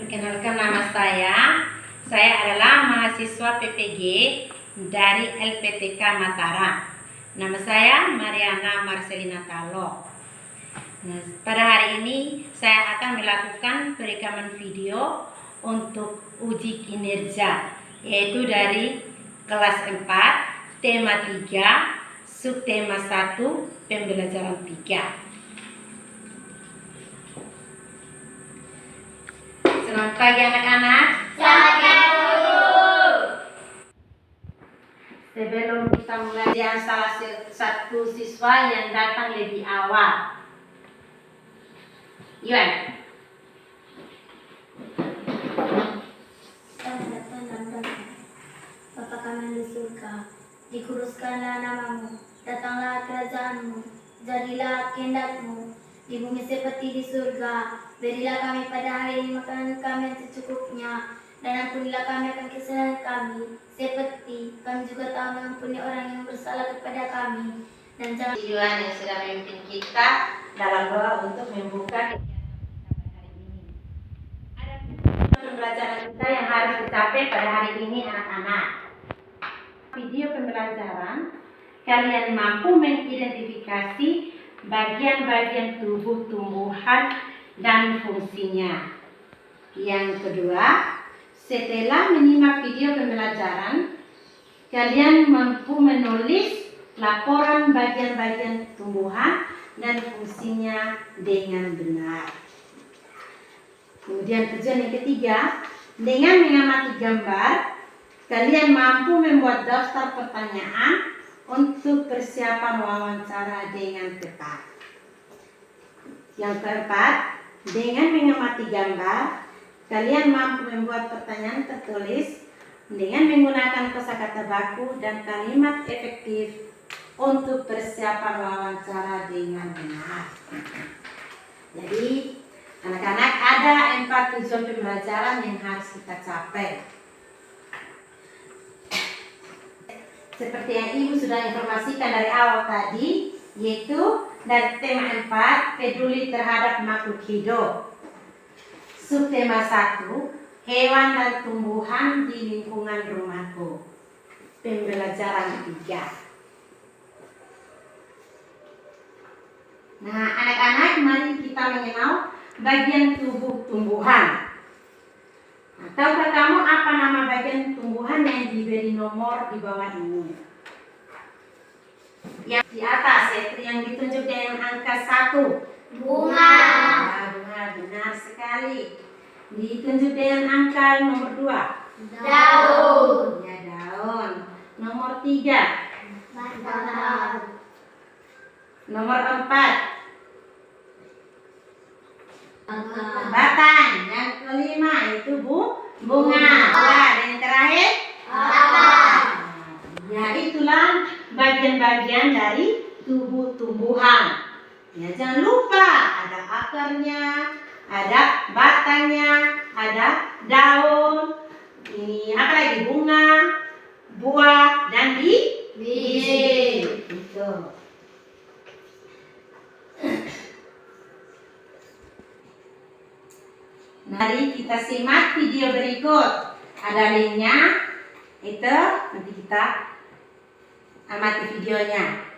Perkenalkan nama saya adalah mahasiswa PPG dari LPTK Mataram. Nama saya Mariana Marcelina Talo. Nah, pada hari ini saya akan melakukan perekaman video untuk uji kinerja, yaitu dari kelas 4, tema 3, subtema 1, pembelajaran 3. Selamat pagi anak-anak. Selamat pagi, Bu. Sebelum kita mulai, yang salah satu siswa yang datang lebih awal. Yuan. Bapa kami di surga, dikuduskanlah namamu, datanglah kerajaanmu, jadilah kehendakmu di bumi seperti di surga. Berilah kami pada hari ini makanan kami yang secukupnya, dan ampunilah kami akan kesalahan kami, seperti kami juga tahu mengampuni orang yang bersalah kepada kami. Dan jangan Yuan yang sudah memimpin kita dalam doa untuk membuka kegiatan hari ini. Ada pembelajaran kita yang harus dicapai pada hari ini anak-anak. Video pembelajaran, kalian mampu mengidentifikasi bagian-bagian tubuh tumbuhan dan fungsinya. Yang kedua, setelah menyimak video pembelajaran, kalian mampu menulis laporan bagian-bagian tumbuhan dan fungsinya dengan benar. Kemudian tujuan yang ketiga, dengan mengamati gambar, kalian mampu membuat daftar pertanyaan untuk persiapan wawancara dengan tepat. Yang keempat, dengan mengamati gambar, kalian mampu membuat pertanyaan tertulis dengan menggunakan kosakata baku dan kalimat efektif untuk persiapan wawancara dengan benar. Jadi, anak-anak, ada 4 tujuan pembelajaran yang harus kita capai. Seperti yang Ibu sudah informasikan dari awal tadi, yaitu dari tema 4, peduli terhadap makhluk hidup. Subtema 1, hewan dan tumbuhan di lingkungan rumahku. Pembelajaran 3. Nah, anak-anak, mari kita mengenal bagian tubuh tumbuhan. Nah, tahukah kamu apa nama bagian tumbuhan yang diberi nomor di bawah ini? Yang di atas, yaitu yang ditunjuk dengan angka 1. bunga, Bunga, benar sekali. Ditunjuk dengan angka nomor 2. daun, Ya, daun. Nomor 3. batang, Nomor 4. Batang. Yang kelima itu bunga. Dan yang terakhir akar. ya, itulah bagian-bagian dari tubuh tumbuhan. Ya, jangan lupa ada akarnya, ada batangnya, ada daun, ini apa lagi, bunga, buah, dan biji. Gitu. Mari kita simak video berikut. Ada linknya, itu nanti kita amati videonya.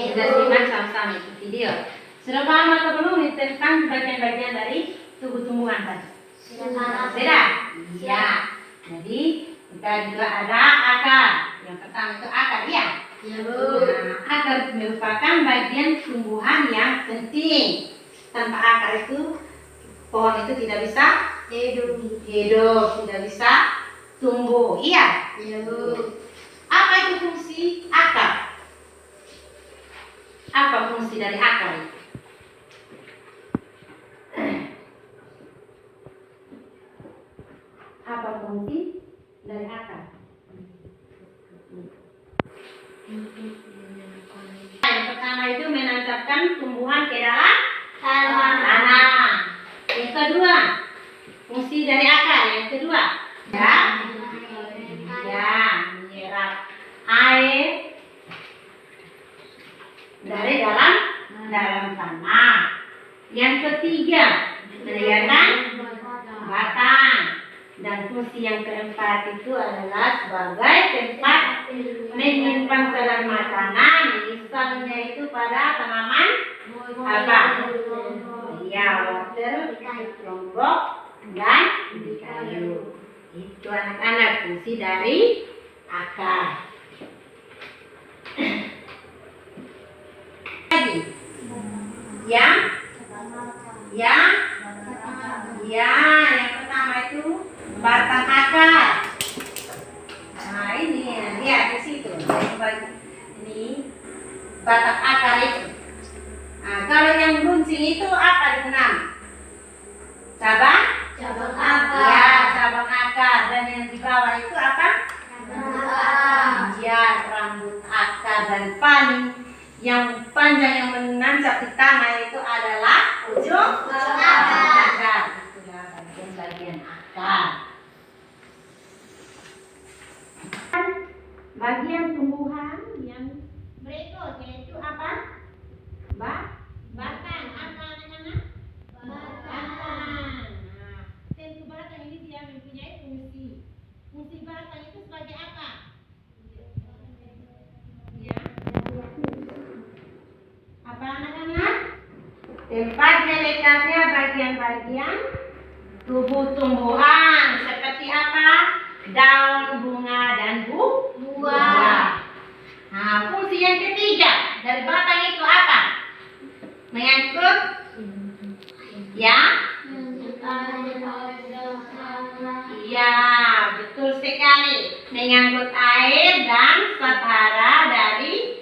Kita simak sama-sama itu video. Sudah paham atau belum nih tentang bagian-bagian dari tubuh tumbuhan tadi? Sudah? Iya. Jadi kita juga ada akar. Yang pertama itu akar, ya? Ya, Bu. Nah, akar merupakan bagian tumbuhan yang penting. Tanpa akar itu pohon itu tidak bisa hidup, tidak bisa tumbuh. Iya? Ya, Bu. Apa itu fungsi akar? Apa fungsi dari akar itu? Apa fungsi dari akar? Yang pertama itu menancapkan tumbuhan ke dalam tanah. Yang kedua, fungsi dari akar. Yang kedua, menyerap air dari dalam tanah. Yang ketiga, meninggalkan batang. Dan fungsi yang keempat itu adalah sebagai tempat menyimpan cadangan makanan, misalnya itu pada tanaman apa? Ya, wortel, lombok, dan kayu. Itu anak-anak fungsi dari akar. Lagi, yang yang pertama itu batang akar. Nah ini lihat di situ. Ini batang akar itu. Nah, kalau yang runcing itu apa dikenal? Cabang akar. Ya, cabang akar. Dan yang di bawah itu apa? Ya, rambut akar. Dan paling yang panjang yang menancap di tanah itu adalah ujung akar. Itulah bagian akar. Bagian tumbuhan yang berikut yaitu apa? Batang. Apa anak-anak? Batang. Nah, tentu batang ini dia mempunyai fungsi. Fungsi batang itu sebagai apa? Ya. Apa anak-anak? Tempat melekatnya bagian-bagian tubuh tumbuhan seperti apa? Daun, bunga, dan buah. Nah, fungsi yang ketiga dari batang itu apa? Mengangkut ya? Iya, betul sekali. Mengangkut air dan satara dari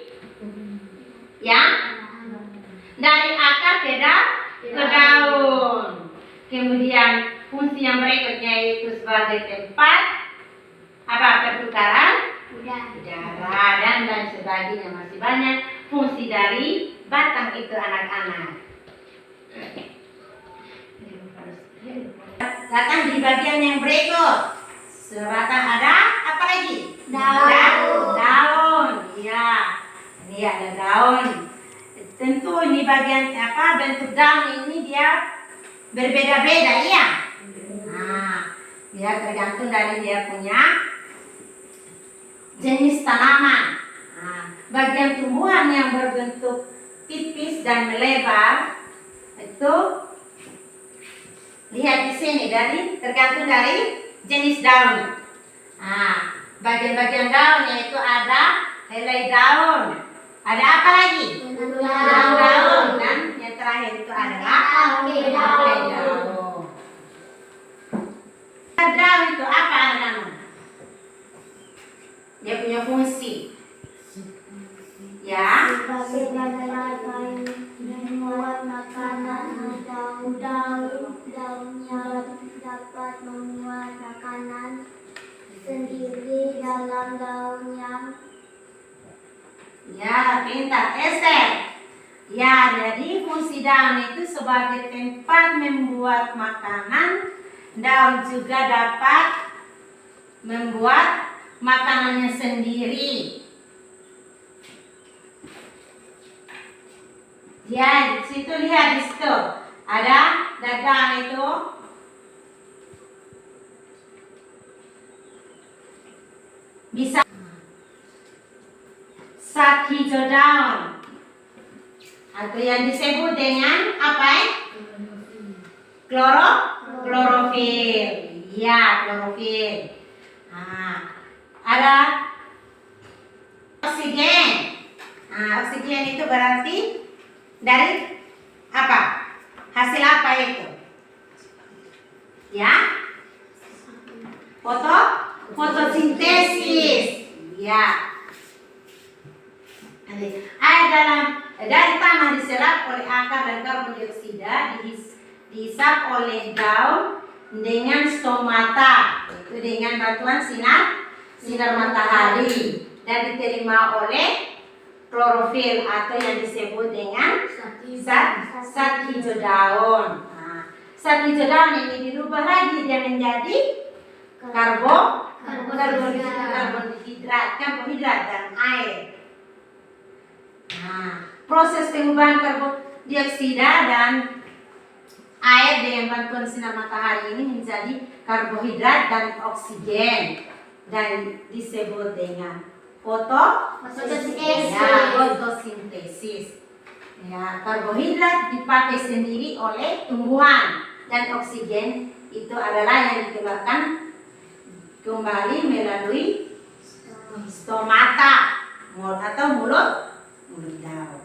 dari akar ke daun. Kemudian fungsi yang berikutnya itu sebagai tempat apa? Pertukaran udara dan lain sebagainya. Masih banyak fungsi dari batang itu anak-anak. Datang di bagian yang berikut. Sebatang ada apa lagi? Daun. Ya, ini ada daun. Tentu ini bagian apa? Bentuk daun ini dia berbeda-beda ya. Nah, dia tergantung dari dia punya jenis tanaman. Nah, bagian tumbuhan yang berbentuk tipis dan melebar itu lihat di sini tergantung dari jenis daun. Nah, bagian-bagian daun yaitu ada helai daun. Ada apa lagi? Daun. Dan yang terakhir itu adalah akar daun. Daun itu apa anak-anak? Dia punya fungsi. Ya. Membuat makanan atau daunnya dapat membuat makanan sendiri dalam daunnya. Ya, pintar. Ya, jadi fungsi daun itu sebagai tempat membuat makanan. Daun juga dapat membuat makanannya sendiri. Ya, di situ lihat di situ ada daun itu. Bisa sat hijau daun atau yang disebut dengan apa? Klorofil. Ya, klorofil. Nah, ada oksigen. Nah, oksigen itu berarti dari apa? Hasil apa itu? Ya? Fotosintesis. Ya. Dari tanah diserap oleh akar dan karbon dioksida dihisap oleh daun dengan stomata, itu dengan bantuan sinar matahari, dan diterima oleh klorofil atau yang disebut dengan zat hijau daun. Nah, zat hijau daun ini dirubah lagi dia menjadi karbohidrat dan air. Nah, proses pengubahan karbon dioksida dan air dengan bantuan sinar matahari ini menjadi karbohidrat dan oksigen dan disebut dengan Fotosintesis. fotosintesis. Ya, karbohidrat dipakai sendiri oleh tumbuhan dan oksigen itu adalah yang dikeluarkan kembali melalui stomata atau mulut daun.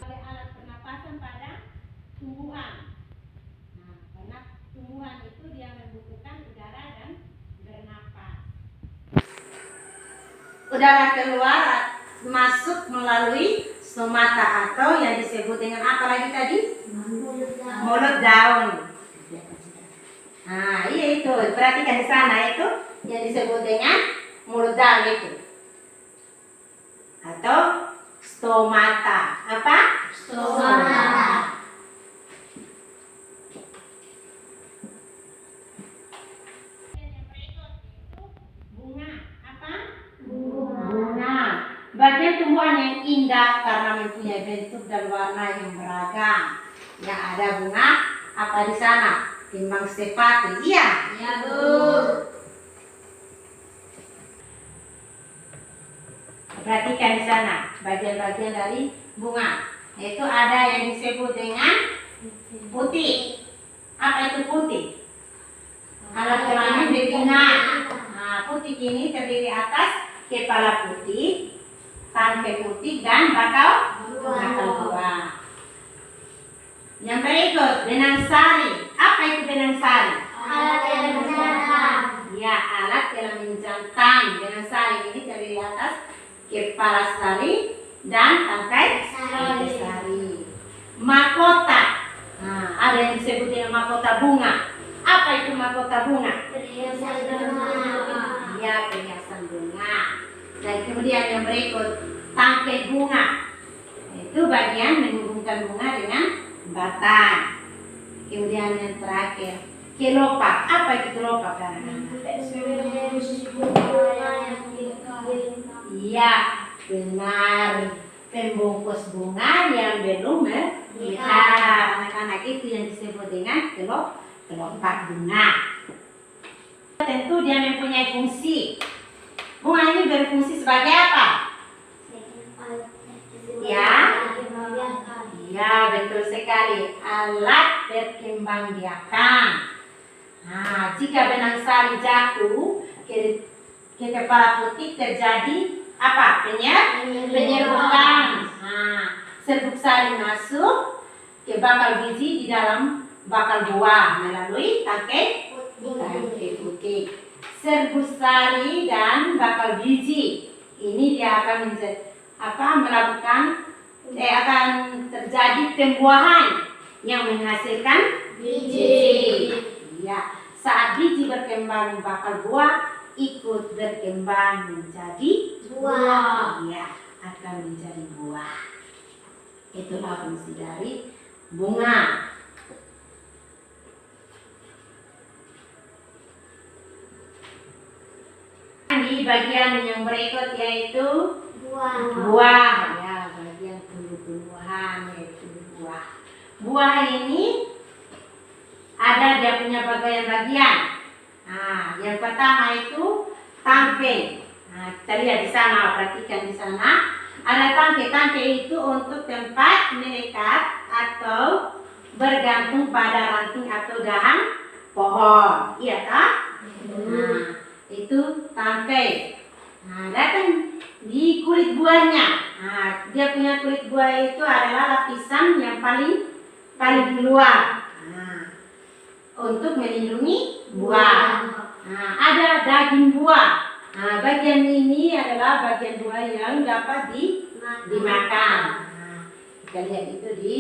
Oleh alat pernapasan pada tumbuhan. Nah, karena tumbuhan itu dia membutuhkan udara dan bernapas. Udara keluar masuk melalui stomata atau yang disebut dengan apa lagi tadi? Mulut daun. Nah, iya itu. Perhatikan di sana itu yang disebut dengan mulut daun itu. Atau stomata. Apa? Stomata. Bunga. Apa? Bunga. Bagian tumbuhan yang indah karena mempunyai bentuk dan warna yang beragam. Ya, ada bunga apa di sana? Kembang stepati. Iya. Ya, Bu. Perhatikan di sana bagian-bagian dari bunga. Yaitu ada yang disebut dengan putih. Apa itu putih? Alat kelamin betina. Nah, putih ini terdiri atas kepala putih, tangkai putih, dan bakal buah. Yang berikut benang sari. Apa itu benang sari? Alat kelamin jantan. Ya, alat kelamin jantan. Benang sari ini terdiri atas kepala sari dan tangkai sari. Mahkota. Nah, ada yang disebut dengan mahkota bunga. Apa itu mahkota bunga? Perhiasan bunga. Ya, perhiasan bunga. Dan kemudian yang berikut tangkai bunga. Itu bagian menghubungkan bunga dengan batang. Kemudian yang terakhir kelopak. Apa itu kelopak? Iya, benar. Pembungkus bunga yang belum mekar. Anak-anak itu yang disebut dengan kelopak bunga. Tentu dia mempunyai fungsi. Bunga ini berfungsi sebagai apa? Ya. Ya, betul sekali. Alat perkembangbiakan. Nah, jika benang sari jatuh ke kepala putih terjadi apa? Penyerbukan. Nah, serbuk sari masuk ke bakal biji di dalam bakal buah melalui tangkai putih. Serbuk sari dan bakal biji ini dia akan melakukan akan terjadi pembuahan yang menghasilkan biji. Ya, saat biji berkembang bakal buah ikut berkembang menjadi Buah. ya, akan menjadi buah. Itulah fungsi dari bunga. Di bagian yang berikut yaitu buah. Ya, bagian tumbuh-tumbuhan yaitu buah. Buah ini ada dia punya bagian-bagian. Nah, yang pertama itu tangkai. Nah, kita lihat di sana, perhatikan di sana. Ada tangkai. Tangkai itu untuk tempat mengikat atau bergantung pada ranting atau dahan pohon. Iya tak? Nah, itu tangkai. Nah, datang di kulit buahnya. Nah, dia punya kulit buah itu adalah lapisan yang paling keluar. Nah, untuk melindungi buah. Nah, ada daging buah. Nah, bagian ini adalah bagian buah yang dapat dimakan. Nah, kita lihat itu di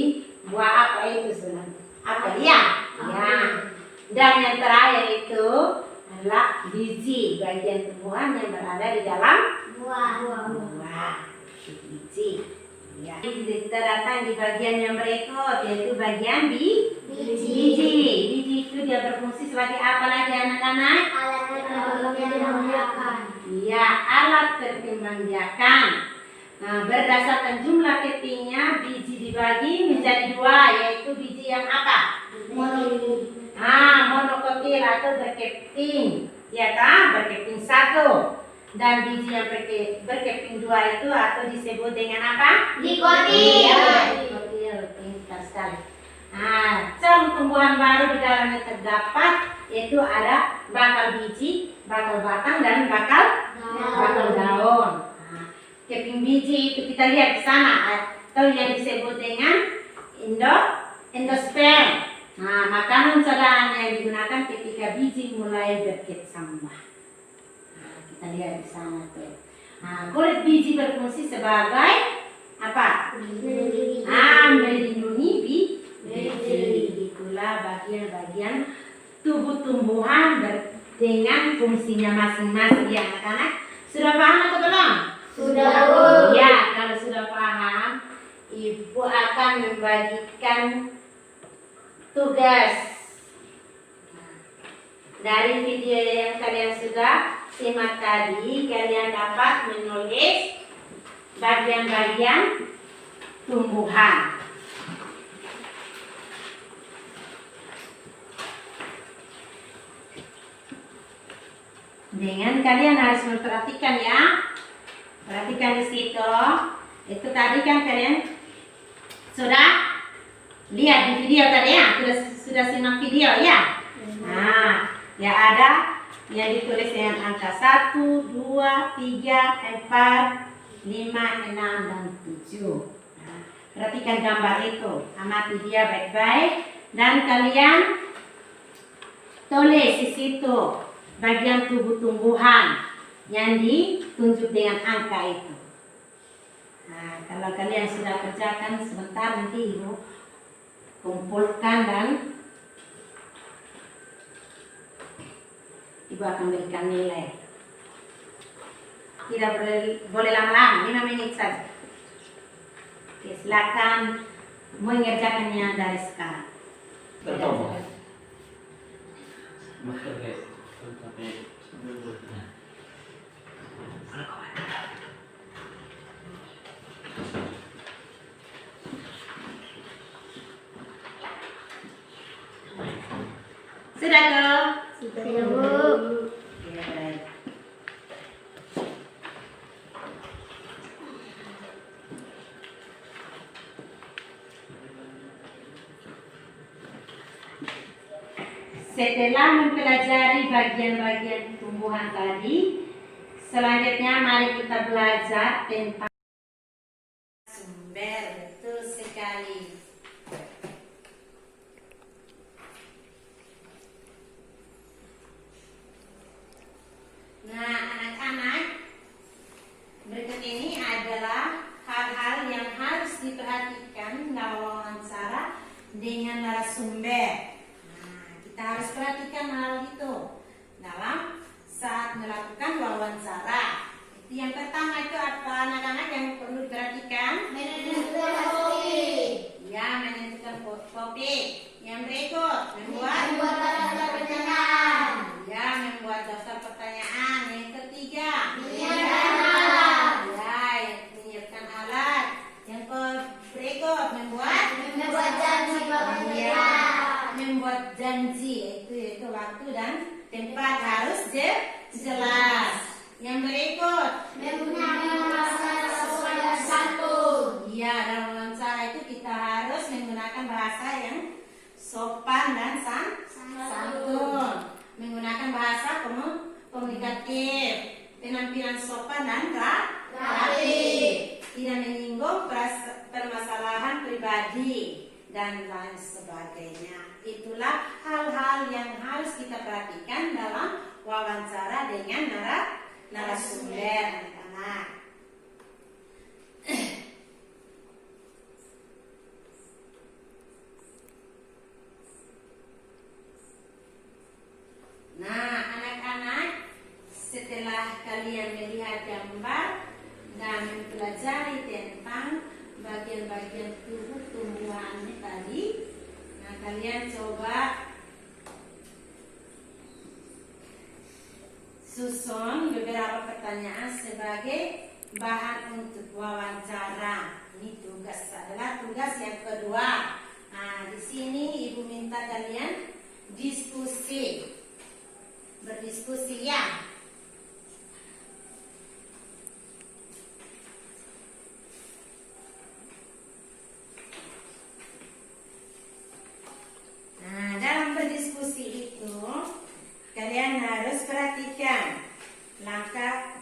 buah apa itu sebenarnya? Apa ya? Ya. Dan yang terakhir itu adalah biji, bagian tumbuhan yang berada di dalam buah. Biji. Ya. Kita datang di bagian yang berikut, yaitu bagian biji. Biji itu dia berfungsi sebagai apa lagi anak-anak? Iya, alat perkembangbiakan. Nah, berdasarkan jumlah kepingnya, biji dibagi menjadi dua, yaitu biji yang apa? Monokotil atau berkeping, ya kan? Berkeping satu. Dan biji yang berkeping dua itu atau disebut dengan apa? Dikotil. Dikotil, pintar sekali. Cang tumbuhan baru di dalamnya terdapat yaitu ada bakal biji, bakal batang, dan bakal daun. Keping biji itu kita lihat di sana atau yang disebut dengan endosperm. Makanan cadangan yang digunakan ketika biji mulai berkecambah. Kita lihat di sana tuh. Kulit biji berfungsi sebagai apa? Melindungi biji. Itulah bagian-bagian tubuh tumbuhan dengan fungsinya masing-masing. Ya anak-anak, sudah paham atau belum? Sudah, Bu. Ya, kalau sudah paham, Ibu akan membagikan tugas. Dari video yang kalian sudah simak tadi, kalian dapat menulis bagian-bagian tumbuhan. Dengan kalian harus memperhatikan ya. Perhatikan di situ. Itu tadi kan kalian sudah lihat di video tadi ya, sudah simak video ya. Ya ada yang ditulis dengan angka 1, 2, 3, 4, 5, 6, dan 7. Perhatikan gambar itu, amati dia baik-baik, dan kalian tulis di situ bagian tubuh tumbuhan yang ditunjuk dengan angka itu. Kalau kalian sudah kerjakan sebentar, nanti Ibu kumpulkan dan Ibu akan berikan nilai. Tidak boleh lama-lama, 5 menit saja. Oke, silakan mengerjakannya dari sekarang. Betul. Sudah ke? Sudah, Bu. Ya, baik. Setelah mempelajari bagian-bagian tumbuhan tadi, selanjutnya mari kita belajar tentang sumber. Betul sekali. Nah, anak-anak, berikut ini adalah hal-hal yang harus diperhatikan dalam wawancara dengan narasumber. Kita harus perhatikan hal itu dalam saat melakukan wawancara. Itu yang pertama itu apa anak-anak yang perlu diperhatikan? Menentukan topik. Ya, menentukan topik. Yang berikut membuat daftar pertanyaan. Ya, membuat daftar pertanyaan. Yang ketiga Menyiapkan alat. Ya, menyiapkan alat. Yang berikut membuat janji pekerjaan. membuat janji, itu waktu dan tempat harus jelas. Yang berikut Menggunakan bahasa sopan dan santun. ya, dalam wawancara itu kita harus menggunakan bahasa yang sopan dan santun, menggunakan bahasa komunikatif, penampilan sopan dan rapi, tidak menyinggung permasalahan pribadi, dan lain sebagainya. Itulah hal-hal yang harus kita perhatikan dalam wawancara dengan narasumber, anak-anak. Nah, anak-anak, setelah kalian melihat gambar dan mempelajari tentang bagian-bagian tubuh tumbuhan tadi, nah kalian coba susun beberapa pertanyaan sebagai bahan untuk wawancara. Ini adalah tugas yang kedua. Nah, di sini Ibu minta kalian diskusi. Berdiskusi ya. Nah, dalam berdiskusi itu kalian harus perhatikan langkah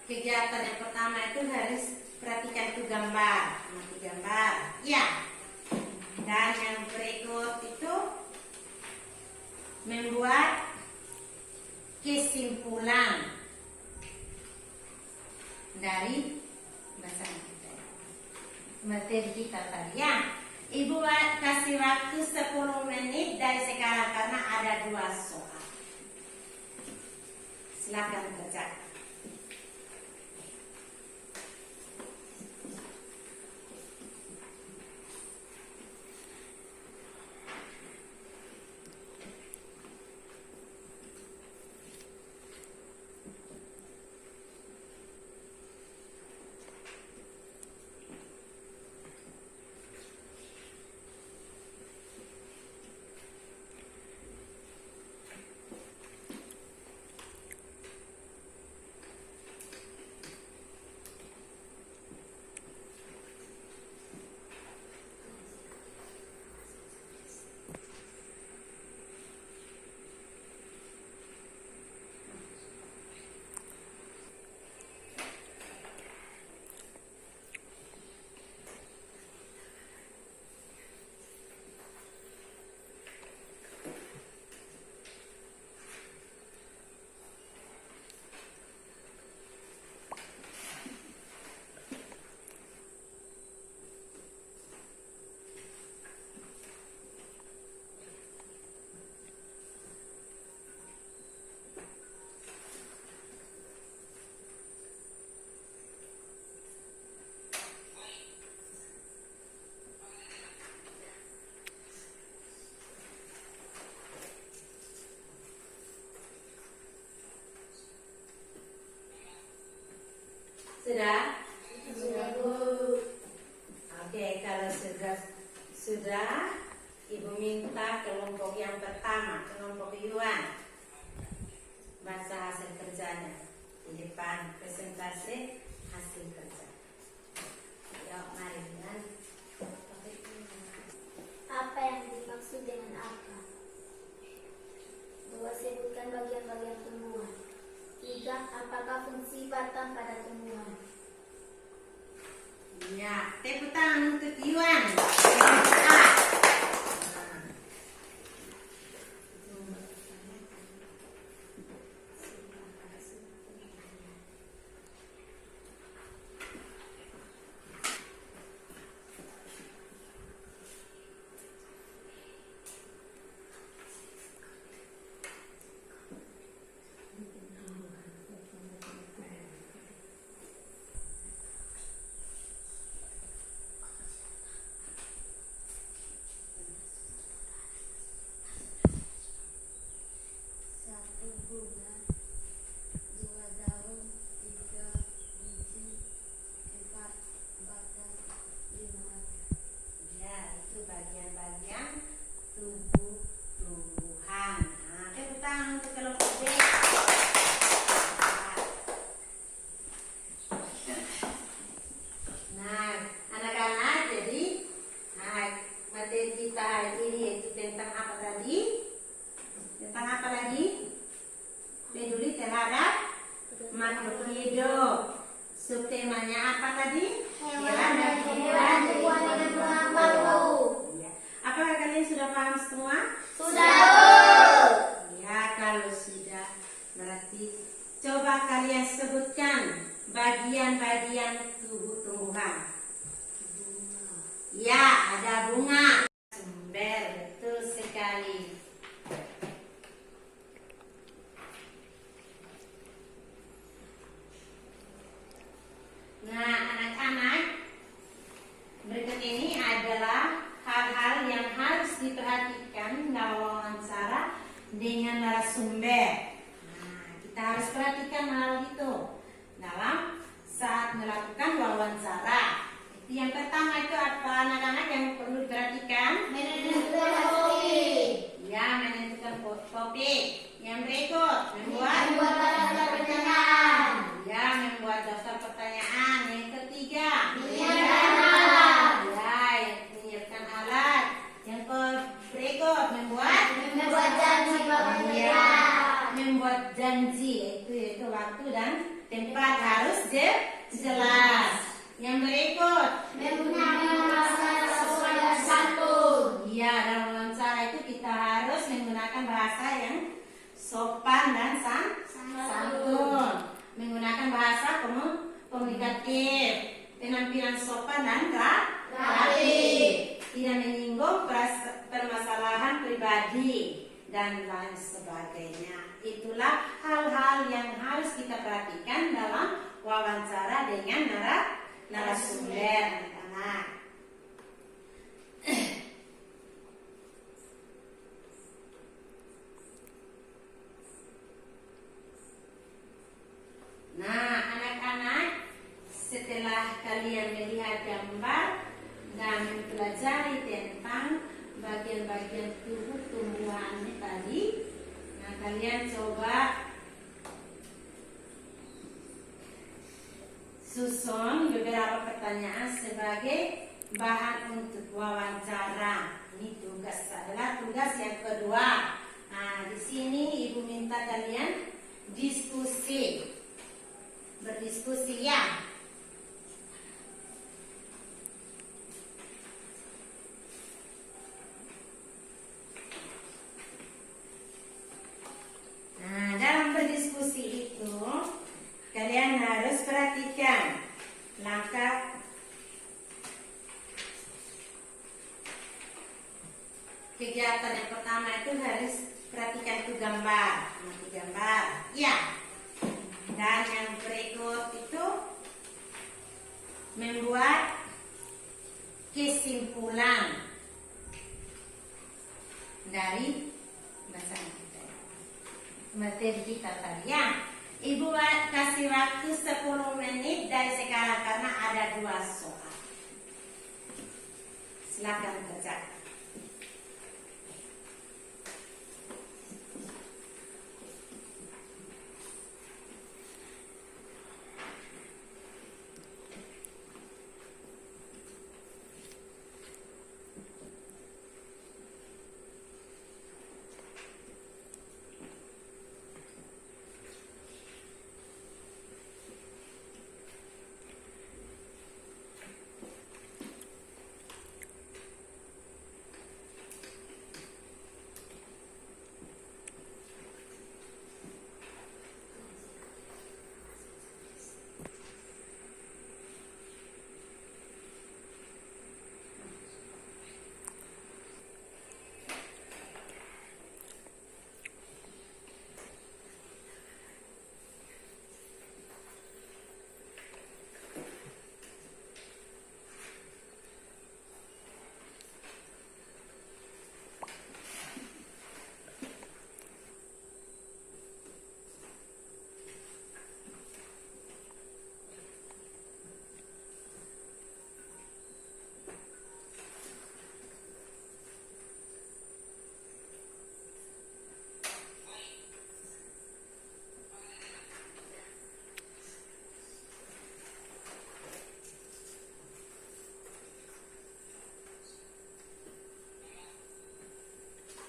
kegiatan yang pertama itu harus perhatikan itu gambar, mati gambar, ya. Dan yang berikut itu membuat kesimpulan dari bahasan kita, materi kita tadi ya. Ibu kasih waktu 10 menit dari sekarang karena ada 2 soal. Silakan kerjakan. Sudah? Sudah, Bu. Oke, kalau sudah, Ibu minta kelompok yang pertama, kelompok Yuan, baca hasil kerjanya di depan presentasi hasil kerja. Yuk, mari Yuan. Apa yang dimaksud dengan apa? 2. Sebutkan bagian-bagian tumbuhan. 3. Apakah fungsi batang pada tumbuhan? Ya, tepuk tangan untuk Yuan. Kelompok A. makhluk hidup. Subtemanya apa tadi? Hewan dan tumbuhan dengan pengamal. Ya. Apakah kalian sudah paham semua? Sudah. Ya, kalau sudah berarti coba kalian sebutkan bagian-bagian tubuh tumbuhan. Ya, ada bunga. Sumber, betul sekali. Nah, anak-anak, berikut ini adalah hal-hal yang harus diperhatikan dalam wawancara dengan narasumber. Nah, kita harus perhatikan hal itu dalam saat melakukan wawancara. Itu yang pertama itu apa anak-anak yang perlu diperhatikan? Menentukan topik. Ya, menentukan topik. Yang berikut membuat daftar pertanyaan. Ya, membuat daftar pertanyaan. Yang ketiga Menyiapkan alat. Ya, menyiapkan alat. Yang berikut membuat janji Ya, membuat janji itu waktu dan tempat harus jelas. Yang berikut menggunakan bahasa sesuai dan santun. ya, dalam wawancara itu kita harus menggunakan bahasa yang sopan dan santun. Menggunakan bahasa komunikatif, penampilan sopan dan rapi, tidak menyinggung permasalahan pribadi dan lain sebagainya. Itulah hal-hal yang harus kita perhatikan dalam wawancara dengan narasumber, anak-anak. Nah, anak-anak, setelah kalian melihat gambar dan mempelajari tentang bagian-bagian tubuh tumbuhannya tadi, nah kalian coba susun beberapa pertanyaan sebagai bahan untuk wawancara. Ini adalah tugas yang kedua. Nah, di sini ibu minta kalian berdiskusi ya. Nah, dalam berdiskusi itu kalian harus perhatikan langkah kegiatan yang pertama itu harus perhatikan itu gambar, ya. Dan yang berikut itu membuat kesimpulan dari bahasan kita, materi kita tadi ya. Ibu kasih waktu 10 menit dari sekarang karena ada 2 soal. Silakan kerja.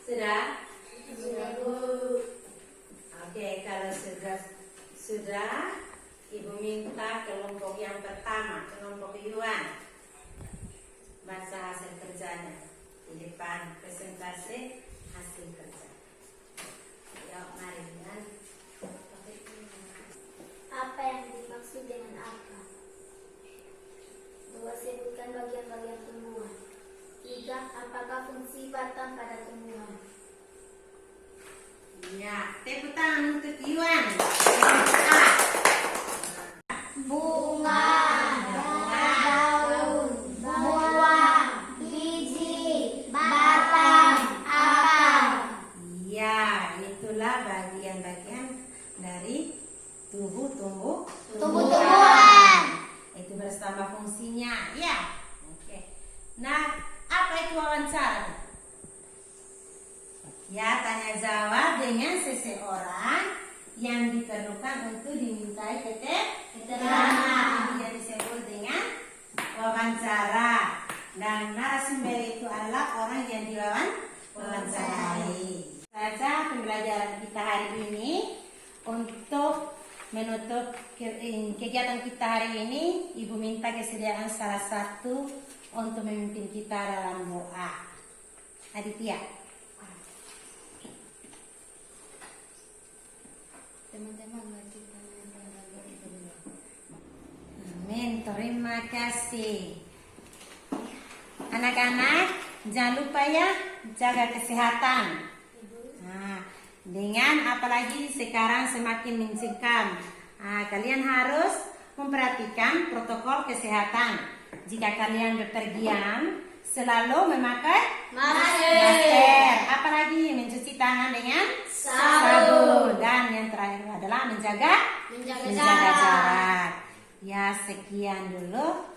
Sudah? Oke, kalau sudah, Ibu minta kelompok yang pertama, kelompok Yuan, baca hasil kerjanya di depan presentasi hasil kerja. Yuk, mari Yuan. Apa yang dimaksud dengan apa? 2. Sebutkan bagian-bagian tumbuhan. 3. Apakah fungsi batang pada tumbuhan? Ya, tepuk tangan untuk Yuan. Bunga, daun, buah, biji, batang, akar. Ya, itulah bagian-bagian dari tubuh tumbuhan. itu bersama fungsinya, ya. Oke. Nah, apa itu wawancara? Ya, tanya jawab dengan seseorang yang diperlukan untuk dimintai keterangan, yang disebut dengan wawancara. Dan narasumber itu adalah orang yang diwawancarai. Saja pembelajaran kita hari ini. Untuk menutup kegiatan kita hari ini, Ibu minta kesediaan salah satu untuk memimpin kita dalam doa. Aditya. Teman-teman, mari kita berdoa. Amin, terima kasih. Anak-anak, jangan lupa ya jaga kesehatan. Nah, dengan apalagi sekarang semakin mencekam, kalian harus memperhatikan protokol kesehatan. Jika kalian bepergian, selalu memakai masker. Apalagi mencuci tangan dengan sabun. Dan yang terakhir adalah menjaga jarak. Ya, sekian dulu.